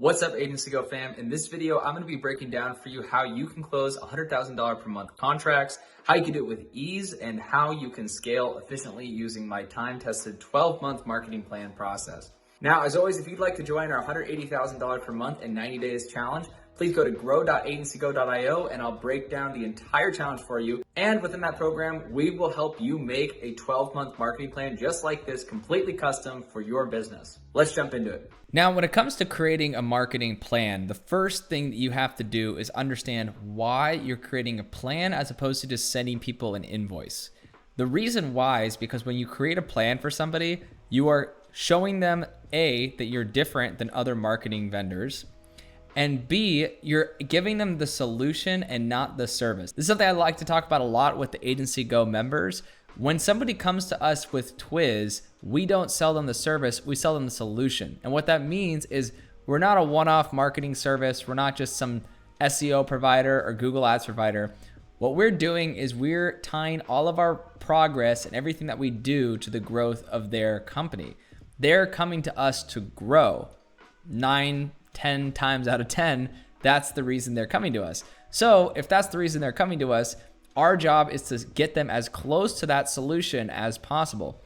What's up, Agency Go fam? In this video, I'm going to be breaking down for you how you can close $100,000 per month contracts, how you can do it with ease, and how you can scale efficiently using my time-tested 12-month marketing plan process. Now, as always, if you'd like to join our $180,000 per month in 90 days challenge, please go to grow.agencygo.io and I'll break down the entire challenge for you. And within that program, we will help you make a 12-month marketing plan just like this, completely custom for your business. Let's jump into it. Now, when it comes to creating a marketing plan, the first thing that you have to do is understand why you're creating a plan as opposed to just sending people an invoice. The reason why is because when you create a plan for somebody, you are showing them A, that you're different than other marketing vendors, and B, you're giving them the solution and not the service. This is something I like to talk about a lot with the Agency Go members. When somebody comes to us with Twiz, we don't sell them the service, we sell them the solution. And what that means is we're not a one-off marketing service. We're not just some SEO provider or Google Ads provider. What we're doing is we're tying all of our progress and everything that we do to the growth of their company. They're coming to us to grow. 9-10 times out of 10, that's the reason they're coming to us. So if that's the reason they're coming to us, our job is to get them as close to that solution as possible.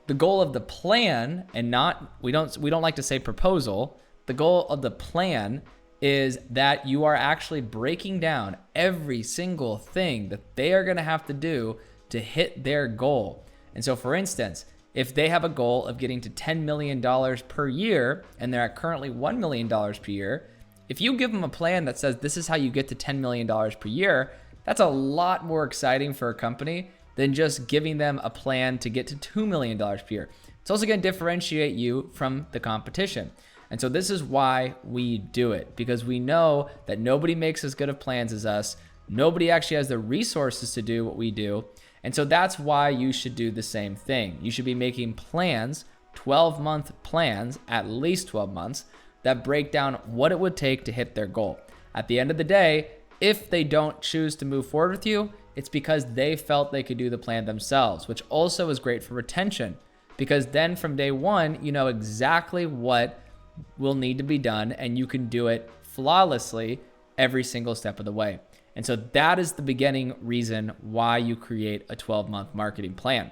The goal of the plan, and not, we don't like to say proposal, the goal of the plan is that you are actually breaking down every single thing that they are gonna have to do to hit their goal. And so for instance, if they have a goal of getting to $10 million per year and they're at currently $1 million per year, if you give them a plan that says this is how you get to $10 million per year, that's a lot more exciting for a company than just giving them a plan to get to $2 million per year. It's also going to differentiate you from the competition. And so this is why we do it, because we know that nobody makes as good of plans as us. Nobody actually has the resources to do what we do. And so that's why you should do the same thing. You should be making plans, 12-month plans, at least 12 months, that break down what it would take to hit their goal. At the end of the day, if they don't choose to move forward with you, it's because they felt they could do the plan themselves, which also is great for retention, because then from day one, you know exactly what will need to be done and you can do it flawlessly every single step of the way. And so that is the beginning reason why you create a 12-month marketing plan.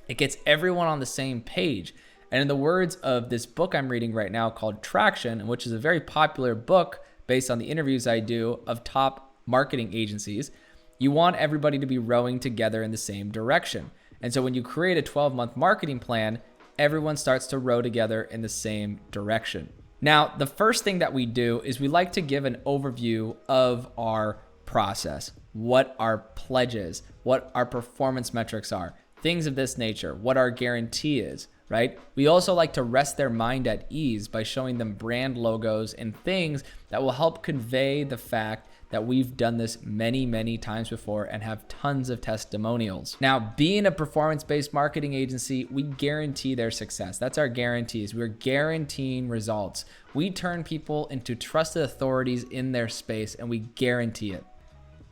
It gets everyone on the same page. And in the words of this book I'm reading right now called Traction, which is a very popular book based on the interviews I do of top marketing agencies, you want everybody to be rowing together in the same direction. And so when you create a 12-month marketing plan, everyone starts to row together in the same direction. Now, the first thing that we do is we like to give an overview of our process, what our pledges, what our performance metrics are, things of this nature, what our guarantee is, right? We also like to rest their mind at ease by showing them brand logos and things that will help convey the fact that we've done this many, many times before and have tons of testimonials. Now, being a performance-based marketing agency, we guarantee their success. That's our guarantees. We're guaranteeing results. We turn people into trusted authorities in their space, and we guarantee it.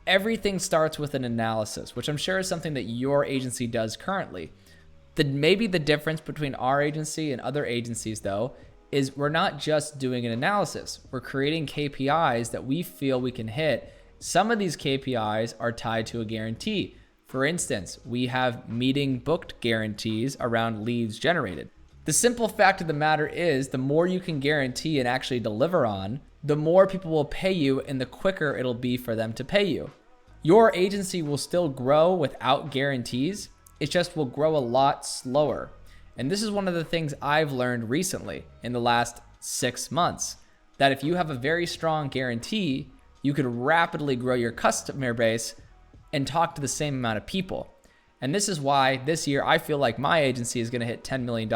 Everything starts with an analysis, which I'm sure is something that your agency does currently. Maybe the difference between our agency and other agencies, though, is we're not just doing an analysis. We're creating KPIs that we feel we can hit. Some of these KPIs are tied to a guarantee. For instance, we have meeting booked guarantees around leads generated. The simple fact of the matter is the more you can guarantee and actually deliver on, the more people will pay you and the quicker it'll be for them to pay you. Your agency will still grow without guarantees. It just will grow a lot slower. And this is one of the things I've learned recently in the last 6 months, that if you have a very strong guarantee, you could rapidly grow your customer base and talk to the same amount of people. And this is why this year I feel like my agency is going to hit $10 million,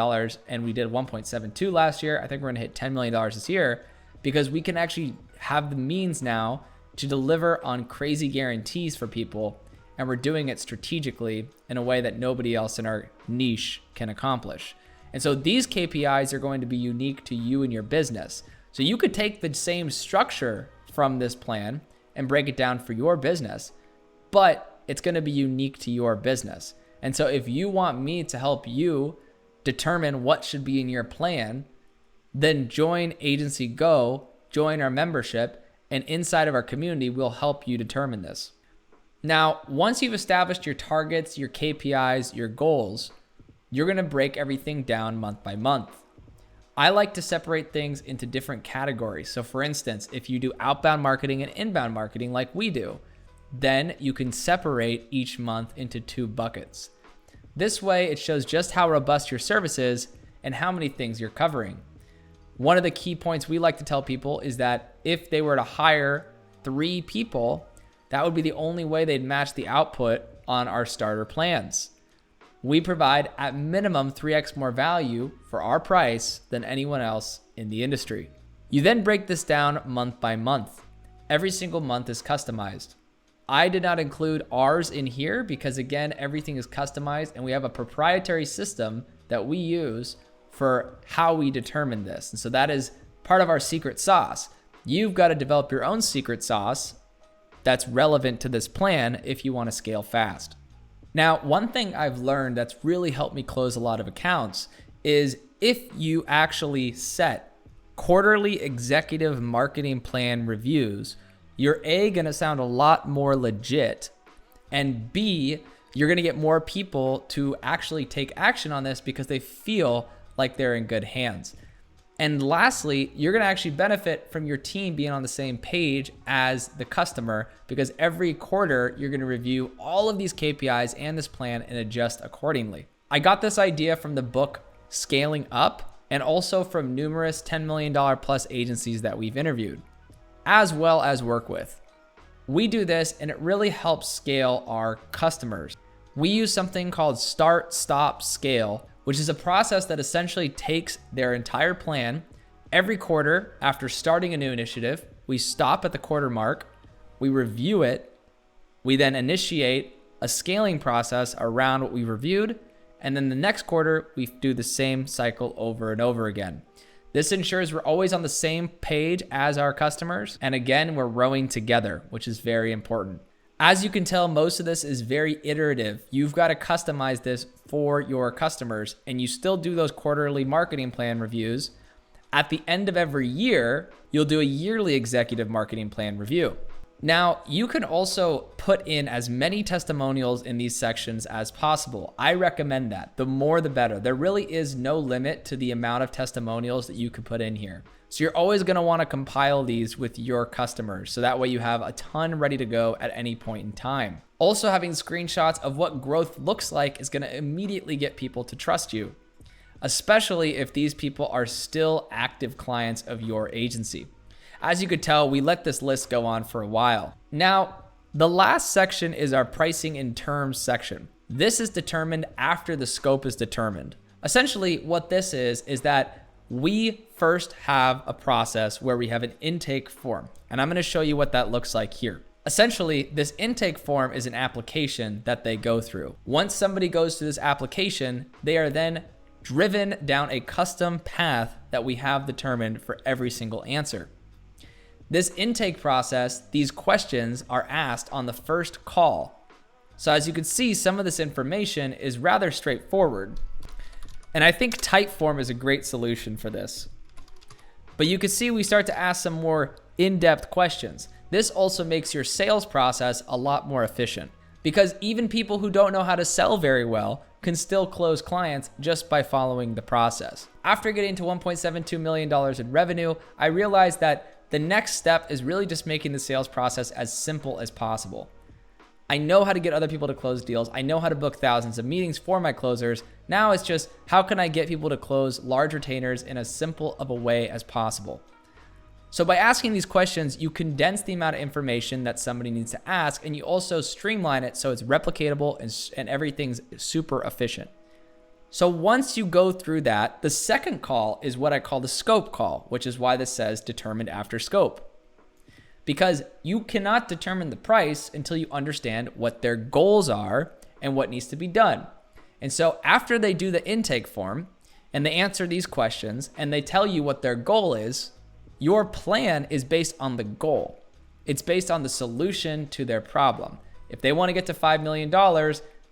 and we did 1.72 last year. I think we're going to hit $10 million this year because we can actually have the means now to deliver on crazy guarantees for people. And we're doing it strategically in a way that nobody else in our niche can accomplish. And so these KPIs are going to be unique to you and your business. So you could take the same structure from this plan and break it down for your business, but it's going to be unique to your business. And so if you want me to help you determine what should be in your plan, then join Agency Go, join our membership, and inside of our community, we'll help you determine this. Now, once you've established your targets, your KPIs, your goals, you're going to break everything down month by month. I like to separate things into different categories. So for instance, if you do outbound marketing and inbound marketing like we do, then you can separate each month into 2 buckets. This way, it shows just how robust your service is and how many things you're covering. One of the key points we like to tell people is that if they were to hire 3 people, that would be the only way they'd match the output on our starter plans. We provide at minimum 3x more value for our price than anyone else in the industry. You then break this down month by month. Every single month is customized. I did not include ours in here because again, everything is customized and we have a proprietary system that we use for how we determine this. And so that is part of our secret sauce. You've got to develop your own secret sauce that's relevant to this plan if you want to scale fast. Now, one thing I've learned that's really helped me close a lot of accounts is if you actually set quarterly executive marketing plan reviews, you're A, gonna sound a lot more legit, and B, you're gonna get more people to actually take action on this because they feel like they're in good hands. And lastly, you're gonna actually benefit from your team being on the same page as the customer because every quarter you're gonna review all of these KPIs and this plan and adjust accordingly. I got this idea from the book Scaling Up and also from numerous $10 million plus agencies that we've interviewed, as well as work with. We do this and it really helps scale our customers. We use something called Start, Stop, Scale, which is a process that essentially takes their entire plan. Every quarter, after starting a new initiative, we stop at the quarter mark, we review it, we then initiate a scaling process around what we reviewed, and then the next quarter, we do the same cycle over and over again. This ensures we're always on the same page as our customers, and again, we're rowing together, which is very important. As you can tell, most of this is very iterative. You've got to customize this for your customers, and you still do those quarterly marketing plan reviews. At the end of every year, you'll do a yearly executive marketing plan review. Now, you can also put in as many testimonials in these sections as possible. I recommend that. The more, the better. There really is no limit to the amount of testimonials that you can put in here. So you're always going to want to compile these with your customers. So that way you have a ton ready to go at any point in time. Also, having screenshots of what growth looks like is going to immediately get people to trust you, especially if these people are still active clients of your agency. As you could tell, we let this list go on for a while. Now, the last section is our pricing in terms section. This is determined after the scope is determined. Essentially, what this is that we first have a process where we have an intake form, and I'm going to show you what that looks like here. Essentially, this intake form is an application that they go through. Once somebody goes through this application, they are then driven down a custom path that we have determined for every single answer. This intake process, these questions are asked on the first call. So as you can see, some of this information is rather straightforward. And I think Typeform is a great solution for this. But you can see we start to ask some more in-depth questions. This also makes your sales process a lot more efficient because even people who don't know how to sell very well can still close clients just by following the process. After getting to $1.72 million in revenue, I realized that the next step is really just making the sales process as simple as possible. I know how to get other people to close deals. I know how to book thousands of meetings for my closers. Now it's just how can I get people to close large retainers in as simple of a way as possible? So by asking these questions, you condense the amount of information that somebody needs to ask, and you also streamline it so it's replicatable and everything's super efficient. So once you go through that, the second call is what I call the scope call, which is why this says determined after scope. Because you cannot determine the price until you understand what their goals are and what needs to be done. And so after they do the intake form and they answer these questions and they tell you what their goal is, your plan is based on the goal. It's based on the solution to their problem. If they want to get to $5 million,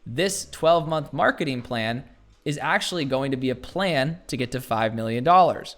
this 12-month marketing plan is actually going to be a plan to get to $5 million.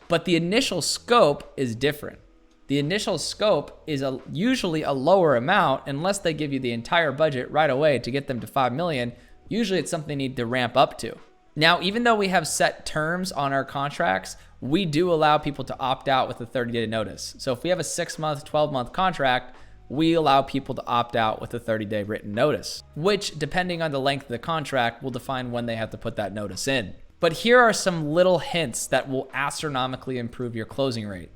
But the initial scope is different. The initial scope is usually a lower amount unless they give you the entire budget right away to get them to 5 million. Usually it's something they need to ramp up to. Now, even though we have set terms on our contracts, we do allow people to opt out with a 30-day notice. So if we have a 6-month, 12-month contract, we allow people to opt out with a 30-day written notice, which, depending on the length of the contract, will define when they have to put that notice in. But here are some little hints that will astronomically improve your closing rate,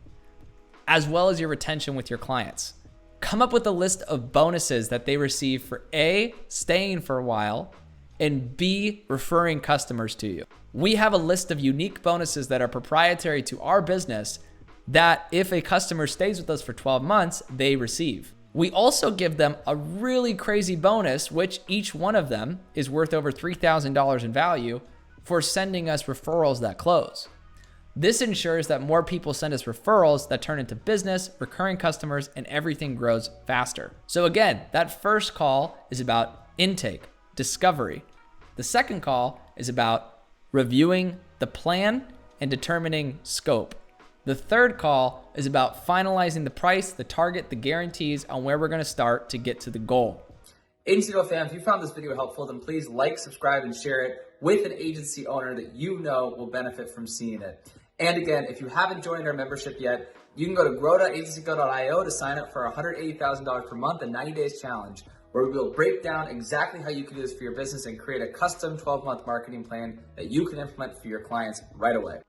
as well as your retention with your clients. Come up with a list of bonuses that they receive for A, staying for a while, and B, referring customers to you. We have a list of unique bonuses that are proprietary to our business that if a customer stays with us for 12 months, they receive. We also give them a really crazy bonus, which each one of them is worth over $3,000 in value, for sending us referrals that close. This ensures that more people send us referrals that turn into business, recurring customers, and everything grows faster. So again, that first call is about intake, discovery. The second call is about reviewing the plan and determining scope. The third call is about finalizing the price, the target, the guarantees on where we're going to start to get to the goal. Agency Go fam, if you found this video helpful, then please like, subscribe, and share it with an agency owner that you know will benefit from seeing it. And again, if you haven't joined our membership yet, you can go to grow.agencygo.io to sign up for a $180,000 per month and 90 days challenge, where we will break down exactly how you can do this for your business and create a custom 12-month marketing plan that you can implement for your clients right away.